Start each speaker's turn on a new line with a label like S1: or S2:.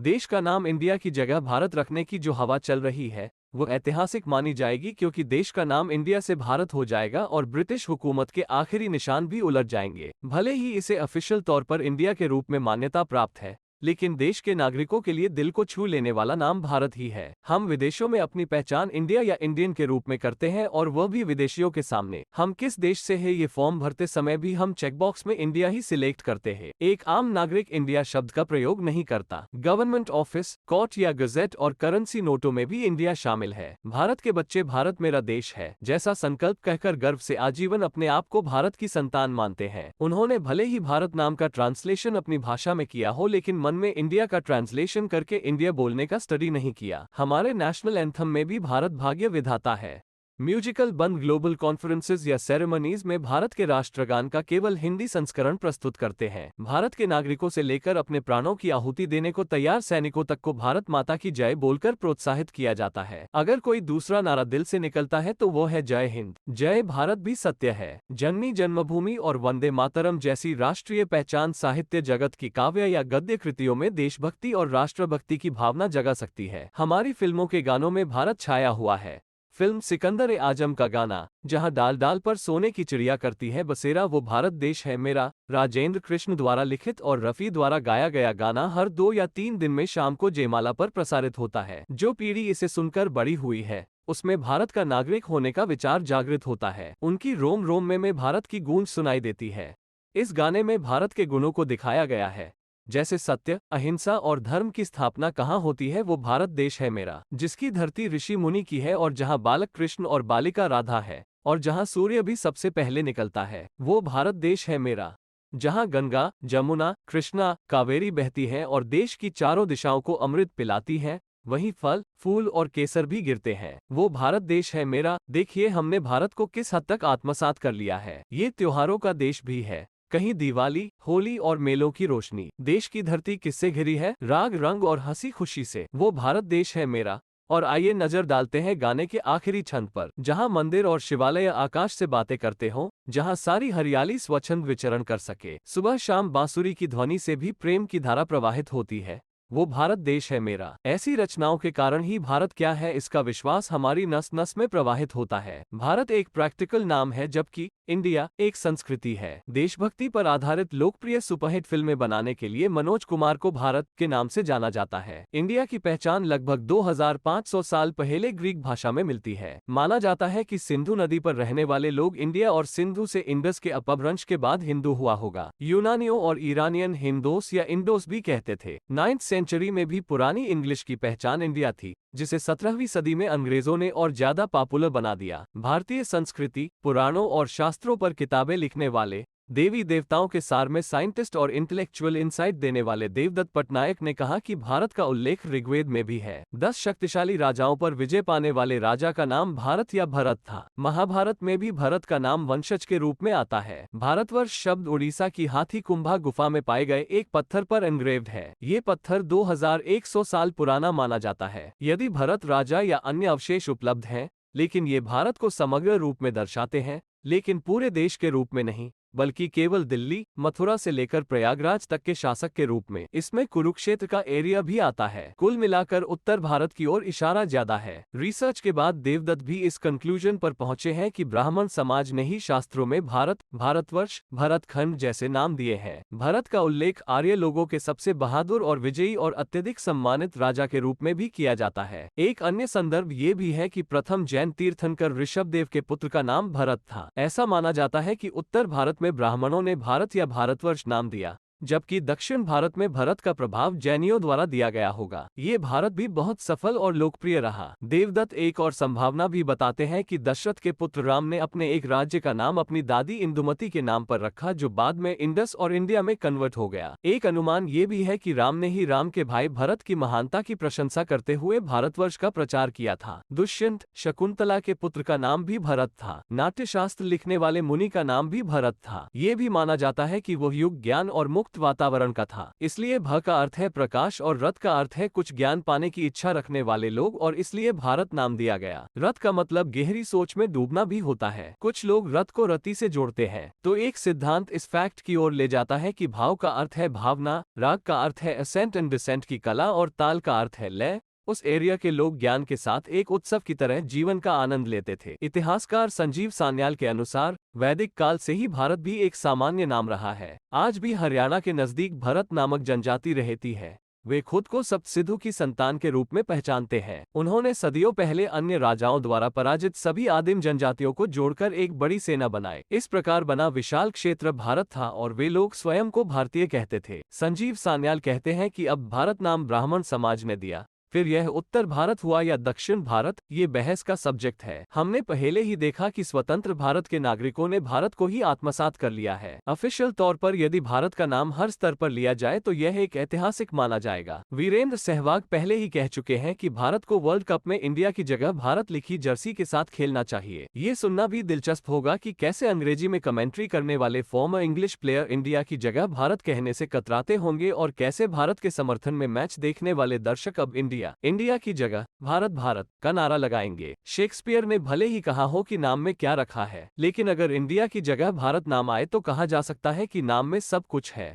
S1: देश का नाम इंडिया की जगह भारत रखने की जो हवा चल रही है वो ऐतिहासिक मानी जाएगी, क्योंकि देश का नाम इंडिया से भारत हो जाएगा और ब्रिटिश हुकूमत के आखिरी निशान भी उलट जाएंगे। भले ही इसे ऑफिशियल तौर पर इंडिया के रूप में मान्यता प्राप्त है, लेकिन देश के नागरिकों के लिए दिल को छू लेने वाला नाम भारत ही है। हम विदेशों में अपनी पहचान इंडिया या इंडियन के रूप में करते हैं, और वह भी विदेशियों के सामने। हम किस देश से है ये फॉर्म भरते समय भी हम चेकबॉक्स में इंडिया ही सिलेक्ट करते हैं। एक आम नागरिक इंडिया शब्द का प्रयोग नहीं करता। गवर्नमेंट ऑफिस, कोर्ट या गजेट और करेंसी नोटों में भी इंडिया शामिल है। भारत के बच्चे भारत मेरा देश है जैसा संकल्प कहकर गर्व से आजीवन अपने आप को भारत की संतान मानते हैं। उन्होंने भले ही भारत नाम का ट्रांसलेशन अपनी भाषा में किया हो, लेकिन मन में इंडिया का ट्रांसलेशन करके इंडिया बोलने का स्टडी नहीं किया। हमारे नेशनल एंथम में भी भारत भाग्य विधाता है। म्यूजिकल बंद ग्लोबल कॉन्फ्रेंसेस या सेरेमनीज में भारत के राष्ट्रगान का केवल हिंदी संस्करण प्रस्तुत करते हैं। भारत के नागरिकों से लेकर अपने प्राणों की आहुति देने को तैयार सैनिकों तक को भारत माता की जय बोलकर प्रोत्साहित किया जाता है। अगर कोई दूसरा नारा दिल से निकलता है तो वो है जय हिंद। जय भारत भी सत्य है। जननी जन्मभूमि और वंदे मातरम जैसी राष्ट्रीय पहचान साहित्य जगत की काव्य या गद्य कृतियों में देशभक्ति और राष्ट्रभक्ति की भावना जगा सकती है। हमारी फिल्मों के गानों में भारत छाया हुआ है। फिल्म सिकंदर ए आजम का गाना जहां डाल डाल पर सोने की चिड़िया करती है बसेरा, वो भारत देश है मेरा, राजेंद्र कृष्ण द्वारा लिखित और रफी द्वारा गाया गया गाना हर 2 या 3 दिन में शाम को जयमाला पर प्रसारित होता है। जो पीढ़ी इसे सुनकर बड़ी हुई है उसमें भारत का नागरिक होने का विचार जागृत होता है। उनकी रोम रोम में भारत की गूंज सुनाई देती है। इस गाने में भारत के गुणों को दिखाया गया है, जैसे सत्य, अहिंसा और धर्म की स्थापना कहाँ होती है। वो भारत देश है मेरा, जिसकी धरती ऋषि मुनि की है और जहाँ बालक कृष्ण और बालिका राधा है और जहाँ सूर्य भी सबसे पहले निकलता है। वो भारत देश है मेरा, जहाँ गंगा, जमुना, कृष्णा, कावेरी बहती हैं और देश की चारों दिशाओं को अमृत पिलाती हैं। वहीं फल, फूल और केसर भी गिरते हैं। वो भारत देश है मेरा। देखिए हमने भारत को किस हद तक आत्मसात कर लिया है। ये त्योहारों का देश भी है। कहीं दिवाली, होली और मेलों की रोशनी। देश की धरती किससे घिरी है? राग, रंग और हंसी खुशी से। वो भारत देश है मेरा। और आइए नजर डालते हैं गाने के आखिरी छंद पर, जहां मंदिर और शिवालय आकाश से बातें करते हों, जहां सारी हरियाली स्वच्छंद विचरण कर सके। सुबह शाम बांसुरी की ध्वनि से भी प्रेम की धारा प्रवाहित होती है। वो भारत देश है मेरा। ऐसी रचनाओं के कारण ही भारत क्या है इसका विश्वास हमारी नस नस में प्रवाहित होता है। भारत एक प्रैक्टिकल नाम है, जबकि इंडिया एक संस्कृति है। देशभक्ति पर आधारित लोकप्रिय सुपरहिट फिल्में बनाने के लिए मनोज कुमार को भारत के नाम से जाना जाता है। इंडिया की पहचान लगभग 2500 साल पहले ग्रीक भाषा में मिलती है। माना जाता है कि सिंधु नदी पर रहने वाले लोग इंडिया और सिंधु से इंडस के अपभ्रंश के बाद हिंदू हुआ होगा। यूनानियों और ईरानियन हिंदोस या इंडोस भी कहते थे। 9th सेंचुरी में भी पुरानी इंग्लिश की पहचान इंडिया थी, जिसे 17वीं सदी में अंग्रेजों ने और ज्यादा पॉपुलर बना दिया। भारतीय संस्कृति, पुराणों और शास्त्रों पर किताबें लिखने वाले, देवी देवताओं के सार में साइंटिस्ट और इंटेलेक्चुअल इंसाइट देने वाले देवदत्त पटनायक ने कहा कि भारत का उल्लेख ऋग्वेद में भी है। 10 शक्तिशाली राजाओं पर विजय पाने वाले राजा का नाम भारत या भरत था। महाभारत में भी भरत का नाम वंशज के रूप में आता है। भारतवर्ष शब्द उड़ीसा की हाथी कुंभा गुफा में पाए गए एक पत्थर पर एनग्रेव्ड है। ये पत्थर 2100 साल पुराना माना जाता है। यदि भरत राजा या अन्य अवशेष उपलब्ध हैं, लेकिन ये भारत को समग्र रूप में दर्शाते हैं, लेकिन पूरे देश के रूप में नहीं, बल्कि केवल दिल्ली, मथुरा से लेकर प्रयागराज तक के शासक के रूप में। इसमें कुरुक्षेत्र का एरिया भी आता है। कुल मिलाकर उत्तर भारत की ओर इशारा ज्यादा है। रिसर्च के बाद देवदत्त भी इस कंक्लूजन पर पहुंचे हैं कि ब्राह्मण समाज ने ही शास्त्रों में भारत, भारतवर्ष, भरतखंड जैसे नाम दिए हैं। भरत का उल्लेख आर्य लोगों के सबसे बहादुर और विजयी और अत्यधिक सम्मानित राजा के रूप में भी किया जाता है। एक अन्य संदर्भ ये भी है कि प्रथम जैन तीर्थंकर ऋषभदेव के पुत्र का नाम भरत था। ऐसा माना जाता है कि उत्तर भारत में ब्राह्मणों ने भारत या भारतवर्ष नाम दिया, जबकि दक्षिण भारत में भरत का प्रभाव जैनियों द्वारा दिया गया होगा। ये भारत भी बहुत सफल और लोकप्रिय रहा। देवदत्त एक और संभावना भी बताते हैं कि दशरथ के पुत्र राम ने अपने एक राज्य का नाम अपनी दादी इंदुमती के नाम पर रखा, जो बाद में इंडस और इंडिया में कन्वर्ट हो गया। एक अनुमान ये भी है कि राम ने ही राम के भाई भरत की महानता की प्रशंसा करते हुए भारतवर्ष का प्रचार किया था। दुष्यंत, शकुंतला के पुत्र का नाम भी भरत था। नाट्यशास्त्र लिखने वाले मुनि का नाम भी भरत था। ये भी माना जाता है कि वह युग ज्ञान और मुक्त मुक्त वातावरण का था। इसलिए भ का अर्थ है प्रकाश और रथ का अर्थ है कुछ ज्ञान पाने की इच्छा रखने वाले लोग, और इसलिए भारत नाम दिया गया। रथ का मतलब गहरी सोच में डूबना भी होता है। कुछ लोग रथ को रति से जोड़ते हैं, तो एक सिद्धांत इस फैक्ट की ओर ले जाता है कि भाव का अर्थ है भावना, राग का अर्थ है असेंट एंड डिसेंट की कला, और ताल का अर्थ है लय। उस एरिया के लोग ज्ञान के साथ एक उत्सव की तरह जीवन का आनंद लेते थे। इतिहासकार संजीव सान्याल के अनुसार वैदिक काल से ही भारत भी एक सामान्य नाम रहा है। आज भी हरियाणा के नजदीक भरत नामक जनजाति रहती है। वे खुद को सप्तसिद्धू की संतान के रूप में पहचानते हैं। उन्होंने सदियों पहले अन्य राजाओं द्वारा पराजित सभी आदिम जनजातियों को जोड़कर एक बड़ी सेना बनाए। इस प्रकार बना विशाल क्षेत्र भारत था, और वे लोग स्वयं को भारतीय कहते थे। संजीव सान्याल कहते हैं कि अब भारत नाम ब्राह्मण समाज ने दिया, फिर यह उत्तर भारत हुआ या दक्षिण भारत, ये बहस का सब्जेक्ट है। हमने पहले ही देखा कि स्वतंत्र भारत के नागरिकों ने भारत को ही आत्मसात कर लिया है। ऑफिशियल तौर पर यदि भारत का नाम हर स्तर पर लिया जाए तो यह एक ऐतिहासिक माना जाएगा। वीरेंद्र सहवाग पहले ही कह चुके हैं कि भारत को वर्ल्ड कप में इंडिया की जगह भारत लिखी जर्सी के साथ खेलना चाहिए। ये सुनना भी दिलचस्प होगा कि कैसे अंग्रेजी में कमेंट्री करने वाले फॉर्मर इंग्लिश प्लेयर इंडिया की जगह भारत कहने से कतराते होंगे, और कैसे भारत के समर्थन में मैच देखने वाले दर्शक अब इंडिया की जगह भारत भारत का नारा लगाएंगे। शेक्सपियर ने भले ही कहा हो कि नाम में क्या रखा है, लेकिन अगर इंडिया की जगह भारत नाम आए तो कहा जा सकता है कि नाम में सब कुछ है।